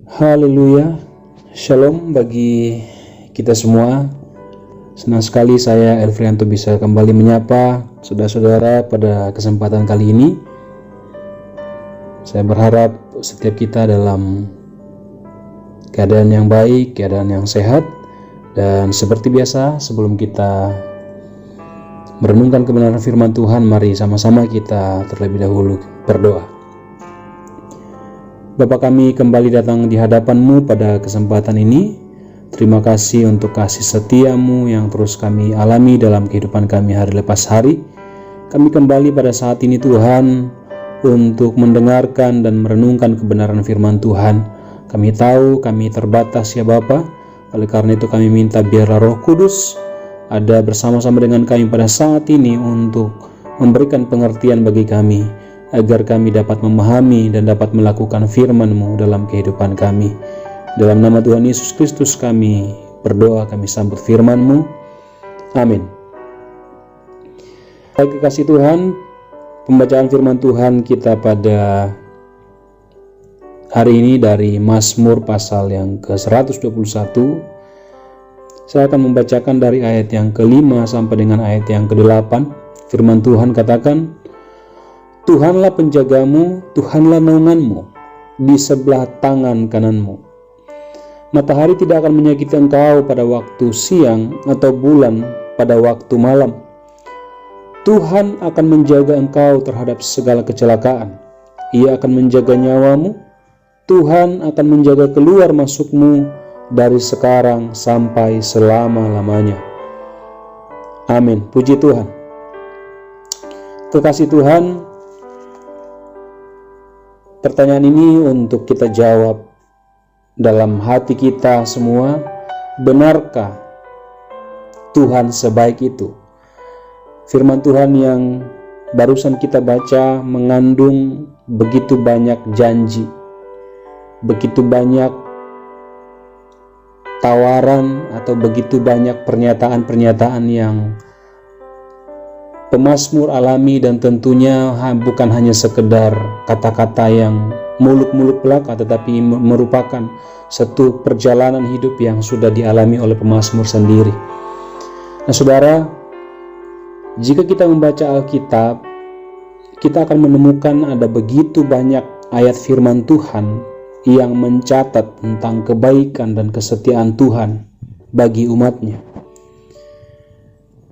Haleluya, Shalom bagi kita semua. Senang sekali saya Elfrianto bisa kembali menyapa saudara-saudara pada kesempatan kali ini. Saya berharap setiap kita dalam keadaan yang baik, keadaan yang sehat. Dan seperti biasa, sebelum kita merenungkan kebenaran firman Tuhan, mari sama-sama kita terlebih dahulu berdoa. Bapa kami kembali datang di hadapan-Mu pada kesempatan ini. Terima kasih untuk kasih setia-Mu yang terus kami alami dalam kehidupan kami hari lepas hari. Kami kembali pada saat ini Tuhan untuk mendengarkan dan merenungkan kebenaran firman Tuhan. Kami tahu kami terbatas ya Bapa. Oleh karena itu kami minta biarlah Roh Kudus ada bersama-sama dengan kami pada saat ini untuk memberikan pengertian bagi kami, agar kami dapat memahami dan dapat melakukan firman-Mu dalam kehidupan kami. Dalam nama Tuhan Yesus Kristus kami berdoa, kami sambut firman-Mu. Amin. Baik kekasih Tuhan, pembacaan firman Tuhan kita pada hari ini dari Mazmur pasal yang ke-121. Saya akan membacakan dari ayat yang ke-5 sampai dengan ayat yang ke-8. Firman Tuhan katakan, Tuhanlah penjagamu, Tuhanlah naunganmu di sebelah tangan kananmu. Matahari tidak akan menyakiti engkau pada waktu siang atau bulan pada waktu malam. Tuhan akan menjaga engkau terhadap segala kecelakaan. Ia akan menjaga nyawamu. Tuhan akan menjaga keluar masukmu dari sekarang sampai selama-lamanya. Amin. Puji Tuhan. Kekasih Tuhan, pertanyaan ini untuk kita jawab dalam hati kita semua. Benarkah Tuhan sebaik itu? Firman Tuhan yang barusan kita baca mengandung begitu banyak janji, begitu banyak tawaran atau begitu banyak pernyataan-pernyataan yang pemazmur alami, dan tentunya bukan hanya sekedar kata-kata yang muluk-muluk belaka, tetapi merupakan satu perjalanan hidup yang sudah dialami oleh pemazmur sendiri. Nah saudara, jika kita membaca Alkitab, kita akan menemukan ada begitu banyak ayat firman Tuhan yang mencatat tentang kebaikan dan kesetiaan Tuhan bagi umatnya.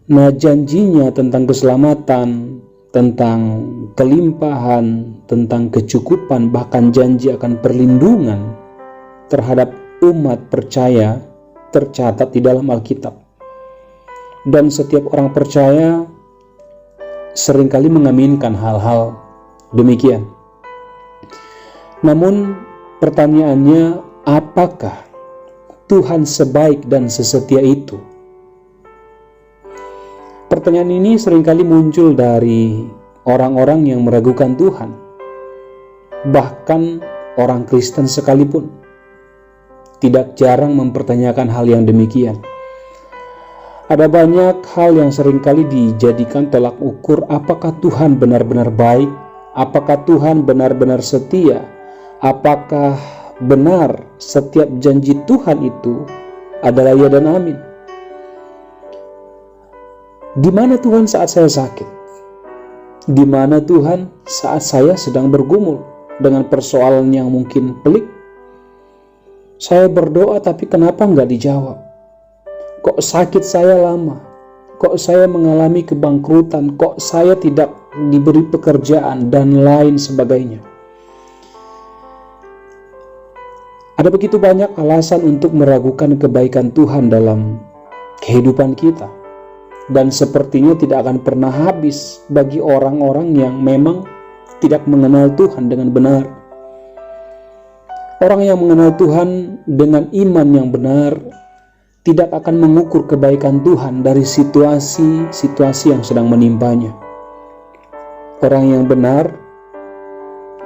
Nah, janjinya tentang keselamatan, tentang kelimpahan, tentang kecukupan, bahkan janji akan perlindungan terhadap umat percaya tercatat di dalam Alkitab. Dan setiap orang percaya seringkali mengaminkan hal-hal demikian. Namun pertanyaannya, apakah Tuhan sebaik dan sesetia itu? Pertanyaan ini seringkali muncul dari orang-orang yang meragukan Tuhan. Bahkan orang Kristen sekalipun tidak jarang mempertanyakan hal yang demikian. Ada banyak hal yang seringkali dijadikan tolak ukur apakah Tuhan benar-benar baik, apakah Tuhan benar-benar setia, apakah benar setiap janji Tuhan itu adalah ya dan amin. Di mana Tuhan saat saya sakit? Di mana Tuhan saat saya sedang bergumul dengan persoalan yang mungkin pelik? Saya berdoa tapi kenapa nggak dijawab? Kok sakit saya lama? Kok saya mengalami kebangkrutan? Kok saya tidak diberi pekerjaan dan lain sebagainya? Ada begitu banyak alasan untuk meragukan kebaikan Tuhan dalam kehidupan kita. Dan sepertinya tidak akan pernah habis bagi orang-orang yang memang tidak mengenal Tuhan dengan benar. Orang yang mengenal Tuhan dengan iman yang benar tidak akan mengukur kebaikan Tuhan dari situasi-situasi yang sedang menimpanya. Orang yang benar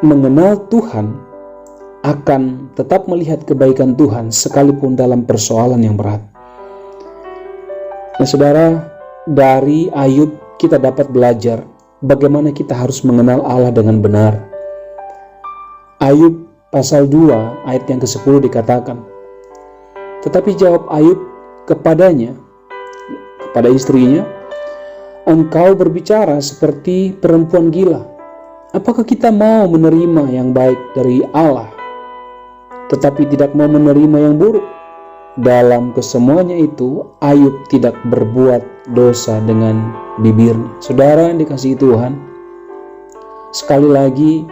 mengenal Tuhan akan tetap melihat kebaikan Tuhan sekalipun dalam persoalan yang berat. Nah saudara, dari Ayub kita dapat belajar bagaimana kita harus mengenal Allah dengan benar. Ayub pasal 2 ayat yang ke-10 dikatakan, tetapi jawab Ayub kepadanya, kepada istrinya, engkau berbicara seperti perempuan gila. Apakah kita mau menerima yang baik dari Allah, tetapi tidak mau menerima yang buruk? Dalam kesemuanya itu, Ayub tidak berbuat dosa dengan bibirnya. Saudara yang dikasihi Tuhan, sekali lagi,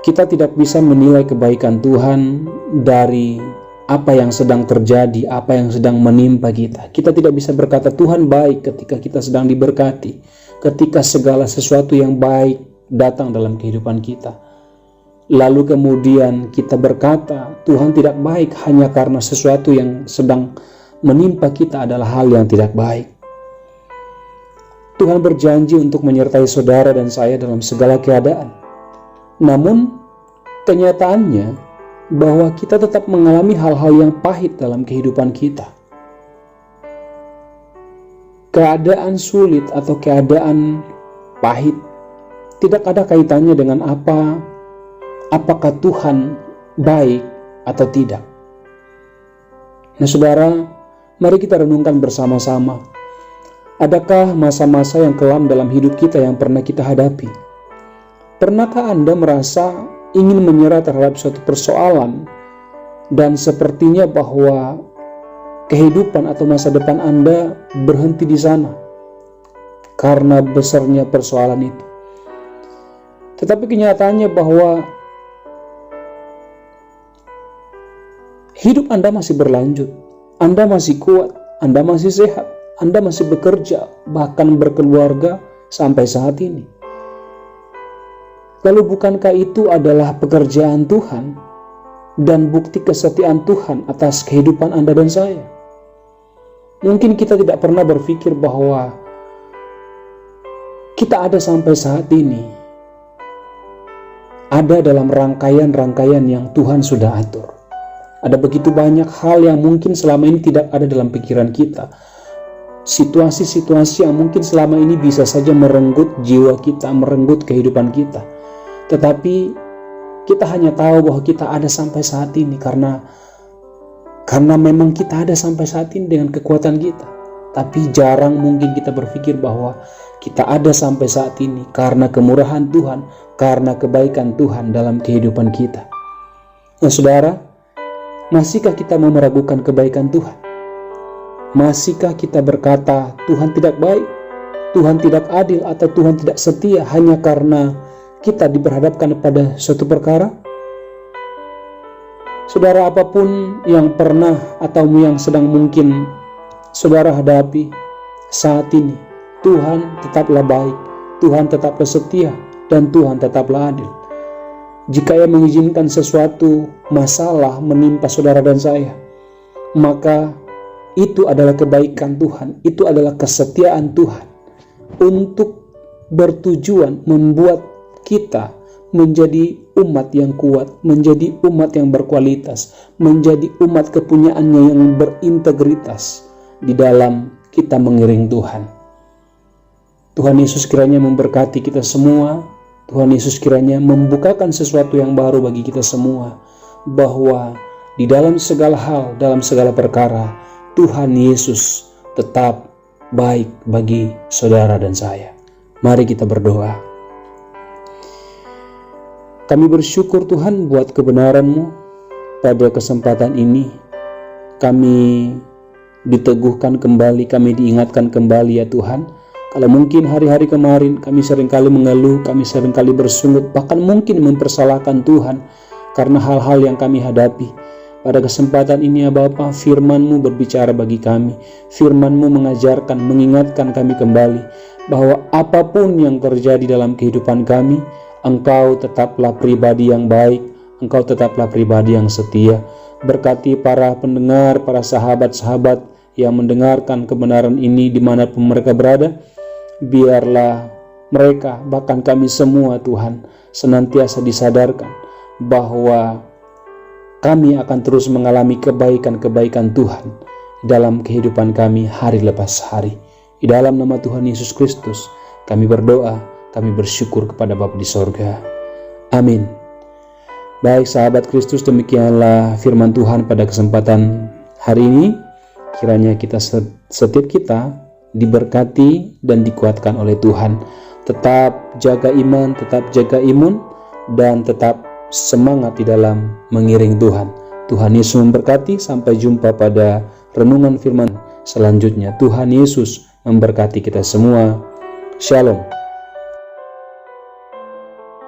kita tidak bisa menilai kebaikan Tuhan dari apa yang sedang terjadi, apa yang sedang menimpa kita. Kita tidak bisa berkata Tuhan baik ketika kita sedang diberkati, ketika segala sesuatu yang baik datang dalam kehidupan kita. Lalu kemudian kita berkata Tuhan tidak baik hanya karena sesuatu yang sedang menimpa kita adalah hal yang tidak baik. Tuhan berjanji untuk menyertai saudara dan saya dalam segala keadaan. Namun kenyataannya bahwa kita tetap mengalami hal-hal yang pahit dalam kehidupan kita. Keadaan sulit atau keadaan pahit tidak ada kaitannya dengan apakah Tuhan baik atau tidak. Nah saudara, mari kita renungkan bersama-sama. Adakah masa-masa yang kelam dalam hidup kita yang pernah kita hadapi? Pernahkah Anda merasa ingin menyerah terhadap suatu persoalan dan sepertinya bahwa kehidupan atau masa depan Anda berhenti di sana karena besarnya persoalan itu? Tetapi kenyataannya bahwa hidup Anda masih berlanjut, Anda masih kuat, Anda masih sehat, Anda masih bekerja, bahkan berkeluarga sampai saat ini. Lalu bukankah itu adalah pekerjaan Tuhan dan bukti kesetiaan Tuhan atas kehidupan Anda dan saya? Mungkin kita tidak pernah berpikir bahwa kita ada sampai saat ini, ada dalam rangkaian-rangkaian yang Tuhan sudah atur. Ada begitu banyak hal yang mungkin selama ini tidak ada dalam pikiran kita. Situasi-situasi yang mungkin selama ini bisa saja merenggut jiwa kita, merenggut kehidupan kita. Tetapi kita hanya tahu bahwa kita ada sampai saat ini karena memang kita ada sampai saat ini dengan kekuatan kita. Tapi jarang mungkin kita berpikir bahwa kita ada sampai saat ini karena kemurahan Tuhan, karena kebaikan Tuhan dalam kehidupan kita. Nah saudara, masihkah kita mau meragukan kebaikan Tuhan? Masihkah kita berkata Tuhan tidak baik, Tuhan tidak adil, atau Tuhan tidak setia hanya karena kita diperhadapkan pada suatu perkara? Saudara, apapun yang pernah atau yang sedang mungkin saudara hadapi saat ini, Tuhan tetaplah baik, Tuhan tetaplah setia, dan Tuhan tetaplah adil. Jika Ia mengizinkan sesuatu masalah menimpa saudara dan saya, maka itu adalah kebaikan Tuhan, itu adalah kesetiaan Tuhan untuk bertujuan membuat kita menjadi umat yang kuat, menjadi umat yang berkualitas, menjadi umat kepunyaannya yang berintegritas di dalam kita mengiring Tuhan. Tuhan Yesus kiranya memberkati kita semua. Tuhan Yesus kiranya membukakan sesuatu yang baru bagi kita semua, bahwa di dalam segala hal, dalam segala perkara, Tuhan Yesus tetap baik bagi saudara dan saya. Mari kita berdoa. Kami bersyukur Tuhan buat kebenaran-Mu. Pada kesempatan ini kami diteguhkan kembali, kami diingatkan kembali ya Tuhan. Kalau mungkin hari-hari kemarin kami seringkali mengeluh, kami seringkali bersungut, bahkan mungkin mempersalahkan Tuhan karena hal-hal yang kami hadapi. Pada kesempatan ini ya Bapa, firman-Mu berbicara bagi kami. Firman-Mu mengajarkan, mengingatkan kami kembali bahwa apapun yang terjadi dalam kehidupan kami, Engkau tetaplah pribadi yang baik, Engkau tetaplah pribadi yang setia. Berkati para pendengar, para sahabat-sahabat yang mendengarkan kebenaran ini dimanapun mereka berada. Biarlah mereka, bahkan kami semua Tuhan, senantiasa disadarkan bahwa kami akan terus mengalami kebaikan-kebaikan Tuhan dalam kehidupan kami hari lepas hari. Di dalam nama Tuhan Yesus Kristus kami berdoa, kami bersyukur kepada Bapa di sorga. Amin. Baik sahabat Kristus, demikianlah firman Tuhan pada kesempatan hari ini. Kiranya setiap kita diberkati dan dikuatkan oleh Tuhan. Tetap jaga iman, tetap jaga imun, dan tetap semangat di dalam mengiring Tuhan. Tuhan Yesus memberkati. Sampai jumpa pada renungan firman selanjutnya. Tuhan Yesus memberkati kita semua. Shalom.